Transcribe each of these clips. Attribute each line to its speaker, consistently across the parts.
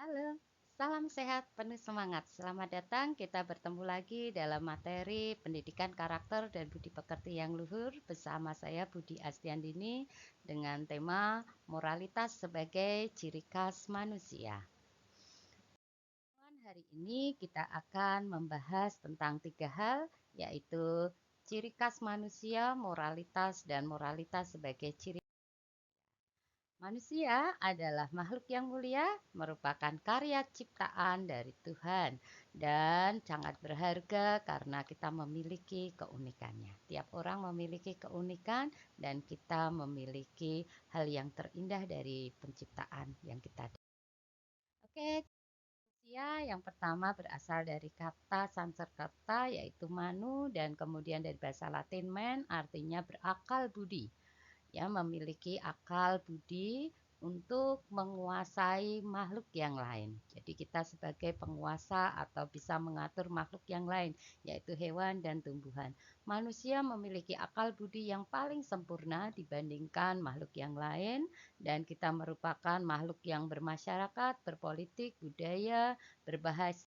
Speaker 1: Halo, salam sehat, penuh semangat. Selamat datang. Kita bertemu lagi dalam materi pendidikan karakter dan budi pekerti yang luhur bersama saya Budi Astiandini dengan tema moralitas sebagai ciri khas manusia. Hari ini kita akan membahas tentang tiga hal, yaitu ciri khas manusia, moralitas, dan moralitas sebagai ciri. Manusia adalah makhluk yang mulia, merupakan karya ciptaan dari Tuhan, dan sangat berharga karena kita memiliki keunikannya. Tiap orang memiliki keunikan, dan kita memiliki hal yang terindah dari penciptaan yang kita. Oke, manusia yang pertama berasal dari kata Sanskerta yaitu manu, dan kemudian dari bahasa Latin men, artinya berakal budi, ya, memiliki akal budi untuk menguasai makhluk yang lain. Jadi kita sebagai penguasa atau bisa mengatur makhluk yang lain, yaitu hewan dan tumbuhan. Manusia memiliki akal budi yang paling sempurna dibandingkan makhluk yang lain, dan kita merupakan makhluk yang bermasyarakat, berpolitik, budaya, berbahasa.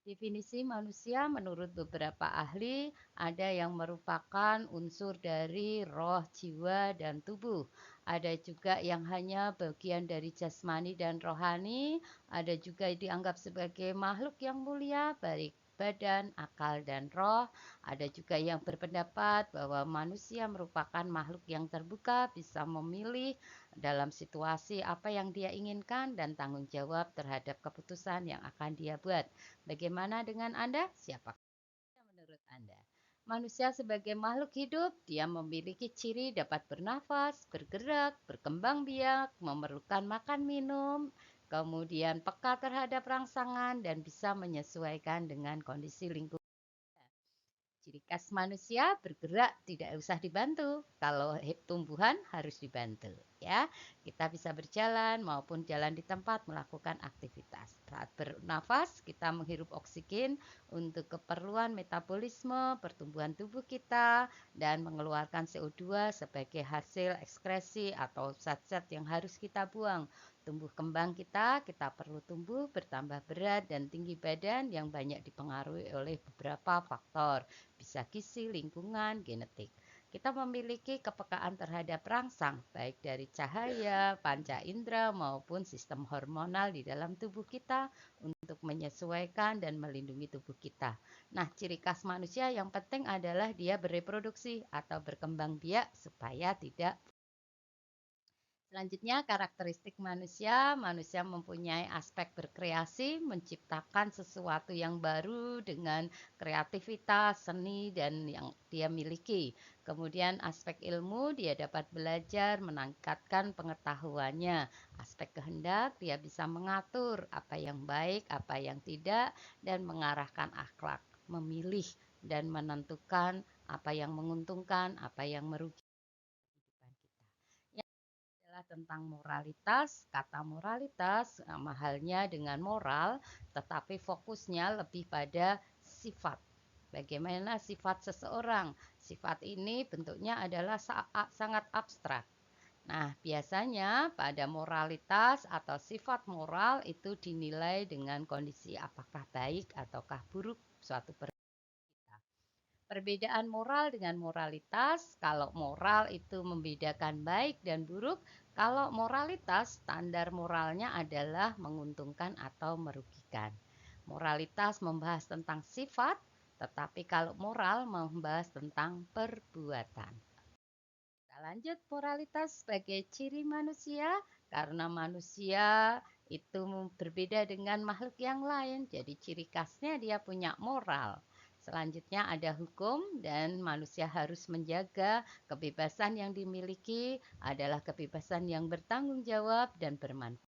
Speaker 1: Definisi manusia menurut beberapa ahli ada yang merupakan unsur dari roh, jiwa, dan tubuh. Ada juga yang hanya bagian dari jasmani dan rohani. Ada juga dianggap sebagai makhluk yang mulia, baik badan, akal, dan roh. Ada juga yang berpendapat bahwa manusia merupakan makhluk yang terbuka, bisa memilih dalam situasi apa yang dia inginkan dan tanggung jawab terhadap keputusan yang akan dia buat. Bagaimana dengan Anda? Siapa menurut Anda? Manusia sebagai makhluk hidup, dia memiliki ciri dapat bernafas, bergerak, berkembang biak, memerlukan makan minum, kemudian peka terhadap rangsangan, dan bisa menyesuaikan dengan kondisi lingkungan. Ciri khas manusia bergerak tidak usah dibantu. Kalau tumbuhan harus dibantu, ya. Kita bisa berjalan maupun jalan di tempat melakukan aktivitas. Saat bernafas, kita menghirup oksigen untuk keperluan metabolisme, pertumbuhan tubuh kita, dan mengeluarkan CO2 sebagai hasil ekskresi atau zat-zat yang harus kita buang. Tumbuh kembang kita perlu tumbuh, bertambah berat dan tinggi badan yang banyak dipengaruhi oleh beberapa faktor, bisa gizi, lingkungan, genetik. Kita memiliki kepekaan terhadap rangsang, baik dari cahaya, panca indera, maupun sistem hormonal di dalam tubuh kita untuk menyesuaikan dan melindungi tubuh kita. Nah, ciri khas manusia yang penting adalah dia bereproduksi atau berkembang biak supaya tidak. Selanjutnya, karakteristik manusia. Manusia mempunyai aspek berkreasi, menciptakan sesuatu yang baru dengan kreativitas, seni, dan yang dia miliki. Kemudian aspek ilmu, dia dapat belajar, meningkatkan pengetahuannya. Aspek kehendak, dia bisa mengatur apa yang baik, apa yang tidak, dan mengarahkan akhlak, memilih dan menentukan apa yang menguntungkan, apa yang merugikan tentang moralitas. Kata moralitas sama halnya dengan moral, tetapi fokusnya lebih pada sifat. Bagaimana sifat seseorang? Sifat ini bentuknya adalah sangat abstrak. Nah, biasanya pada moralitas atau sifat moral itu dinilai dengan kondisi apakah baik ataukah buruk suatu perbedaan moral dengan moralitas. Kalau moral itu membedakan baik dan buruk, kalau moralitas standar moralnya adalah menguntungkan atau merugikan. Moralitas membahas tentang sifat, tetapi kalau moral membahas tentang perbuatan. Kita lanjut, moralitas sebagai ciri manusia, karena manusia itu berbeda dengan makhluk yang lain, jadi ciri khasnya dia punya moral. Selanjutnya ada hukum, dan manusia harus menjaga kebebasan yang dimiliki adalah kebebasan yang bertanggung jawab dan bermanfaat.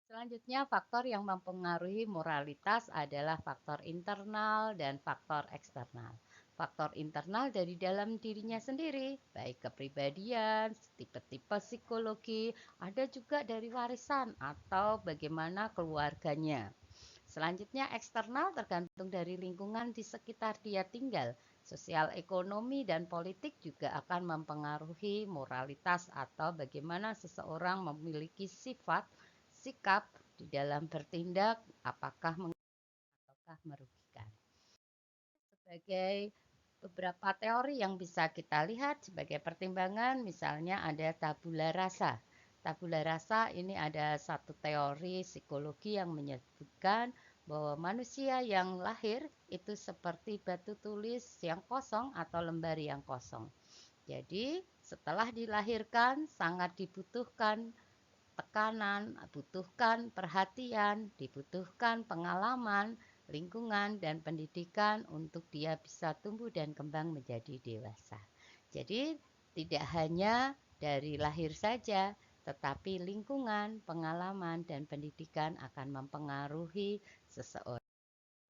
Speaker 1: Selanjutnya, faktor yang mempengaruhi moralitas adalah faktor internal dan faktor eksternal. Faktor internal dari dalam dirinya sendiri, baik kepribadian, tipe-tipe psikologi, ada juga dari warisan atau bagaimana keluarganya. Selanjutnya, eksternal tergantung dari lingkungan di sekitar dia tinggal. Sosial, ekonomi, dan politik juga akan mempengaruhi moralitas atau bagaimana seseorang memiliki sifat bersikap, di dalam bertindak, apakah ataukah merugikan. Sebagai beberapa teori yang bisa kita lihat sebagai pertimbangan, misalnya ada tabula rasa. Tabula rasa ini ada satu teori psikologi yang menyebutkan bahwa manusia yang lahir itu seperti batu tulis yang kosong atau lembar yang kosong. Jadi setelah dilahirkan sangat dibutuhkan tekanan, butuhkan perhatian, dibutuhkan pengalaman, lingkungan, dan pendidikan untuk dia bisa tumbuh dan kembang menjadi dewasa. Jadi, tidak hanya dari lahir saja, tetapi lingkungan, pengalaman, dan pendidikan akan mempengaruhi seseorang.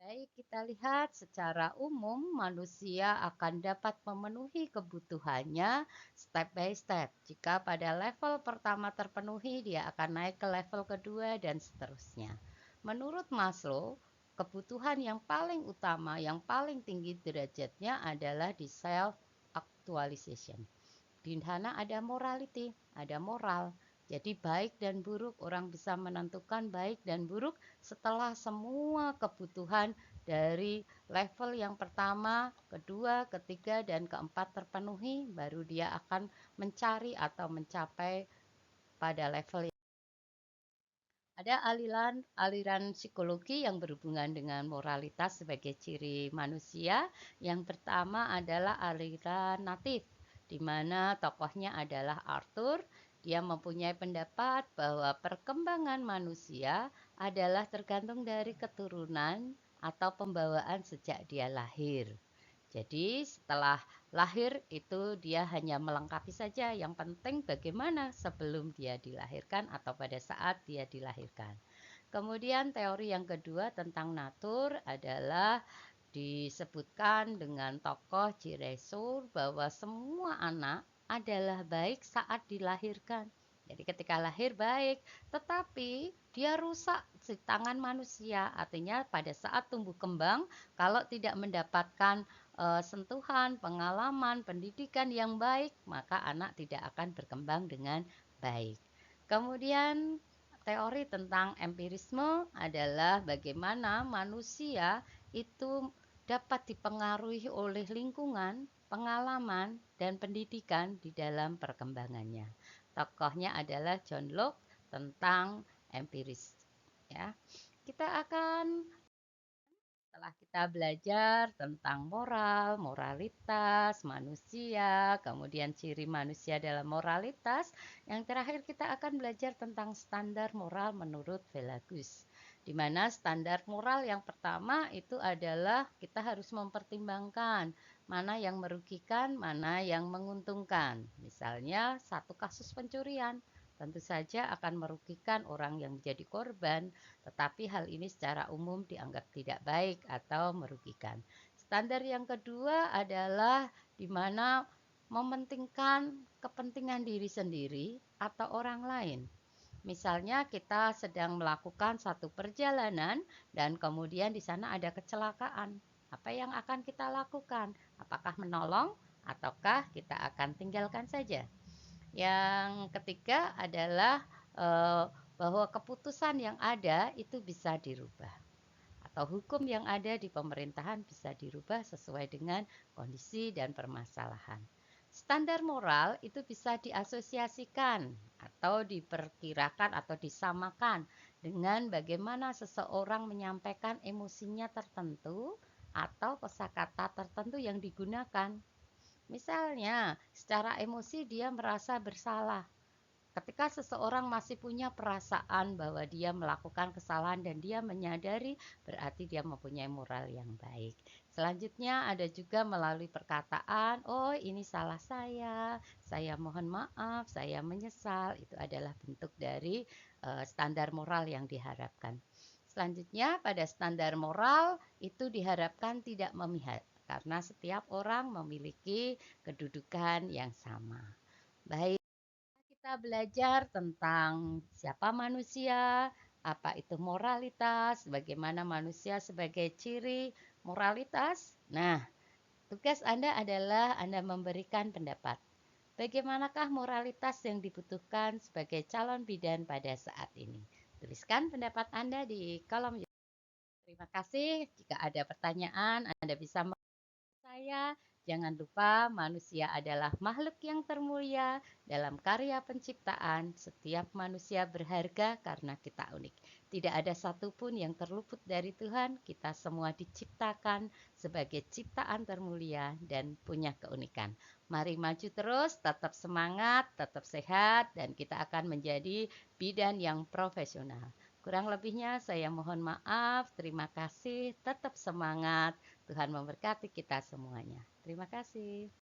Speaker 1: Baik, kita lihat secara umum manusia akan dapat memenuhi kebutuhannya step by step. Jika pada level pertama terpenuhi, dia akan naik ke level kedua dan seterusnya. Menurut Maslow, kebutuhan yang paling utama, yang paling tinggi derajatnya adalah di self actualization. Di sana ada morality, ada moral. Jadi baik dan buruk, orang bisa menentukan baik dan buruk setelah semua kebutuhan dari level yang pertama, kedua, ketiga, dan keempat terpenuhi, baru dia akan mencari atau mencapai pada level. Ada aliran psikologi yang berhubungan dengan moralitas sebagai ciri manusia. Yang pertama adalah aliran natif, di mana tokohnya adalah Arthur. Dia mempunyai pendapat bahwa perkembangan manusia adalah tergantung dari keturunan atau pembawaan sejak dia lahir. Jadi setelah lahir itu dia hanya melengkapi saja. Yang penting bagaimana sebelum dia dilahirkan atau pada saat dia dilahirkan. Kemudian teori yang kedua tentang natur adalah disebutkan dengan tokoh Giresun bahwa semua anak adalah baik saat dilahirkan. Jadi ketika lahir baik, tetapi dia rusak di tangan manusia. Artinya pada saat tumbuh kembang, kalau tidak mendapatkan sentuhan, pengalaman, pendidikan yang baik, maka anak tidak akan berkembang dengan baik. Kemudian teori tentang empirisme adalah bagaimana manusia itu dapat dipengaruhi oleh lingkungan, pengalaman, dan pendidikan di dalam perkembangannya. Tokohnya adalah John Locke tentang empiris. Ya, kita akan setelah kita belajar tentang moral, moralitas, manusia, kemudian ciri manusia dalam moralitas, yang terakhir kita akan belajar tentang standar moral menurut Velagus. Di mana standar moral yang pertama itu adalah kita harus mempertimbangkan mana yang merugikan, mana yang menguntungkan. Misalnya satu kasus pencurian, tentu saja akan merugikan orang yang menjadi korban, tetapi hal ini secara umum dianggap tidak baik atau merugikan. Standar yang kedua adalah di mana mementingkan kepentingan diri sendiri atau orang lain. Misalnya kita sedang melakukan satu perjalanan dan kemudian di sana ada kecelakaan. Apa yang akan kita lakukan? Apakah menolong ataukah kita akan tinggalkan saja? Yang ketiga adalah bahwa keputusan yang ada itu bisa dirubah atau hukum yang ada di pemerintahan bisa dirubah sesuai dengan kondisi dan permasalahan. Standar moral itu bisa diasosiasikan atau diperkirakan atau disamakan dengan bagaimana seseorang menyampaikan emosinya tertentu atau kosakata tertentu yang digunakan. Misalnya, secara emosi dia merasa bersalah. Ketika seseorang masih punya perasaan bahwa dia melakukan kesalahan dan dia menyadari, berarti dia mempunyai moral yang baik. Selanjutnya ada juga melalui perkataan, oh ini salah saya mohon maaf, saya menyesal. Itu adalah bentuk dari standar moral yang diharapkan. Selanjutnya pada standar moral itu diharapkan tidak memihak karena setiap orang memiliki kedudukan yang sama. Baik, kita belajar tentang siapa manusia, apa itu moralitas, bagaimana manusia sebagai ciri moralitas. Nah, tugas Anda adalah Anda memberikan pendapat. Bagaimanakah moralitas yang dibutuhkan sebagai calon bidan pada saat ini? Tuliskan pendapat Anda di kolom. Terima kasih. Jika ada pertanyaan, Anda bisa saya. Jangan lupa manusia adalah makhluk yang termulia dalam karya penciptaan. Setiap manusia berharga karena kita unik. Tidak ada satupun yang terluput dari Tuhan. Kita semua diciptakan sebagai ciptaan termulia dan punya keunikan. Mari maju terus, tetap semangat, tetap sehat, dan kita akan menjadi bidan yang profesional. Kurang lebihnya saya mohon maaf. Terima kasih. Tetap semangat. Tuhan memberkati kita semuanya. Terima kasih.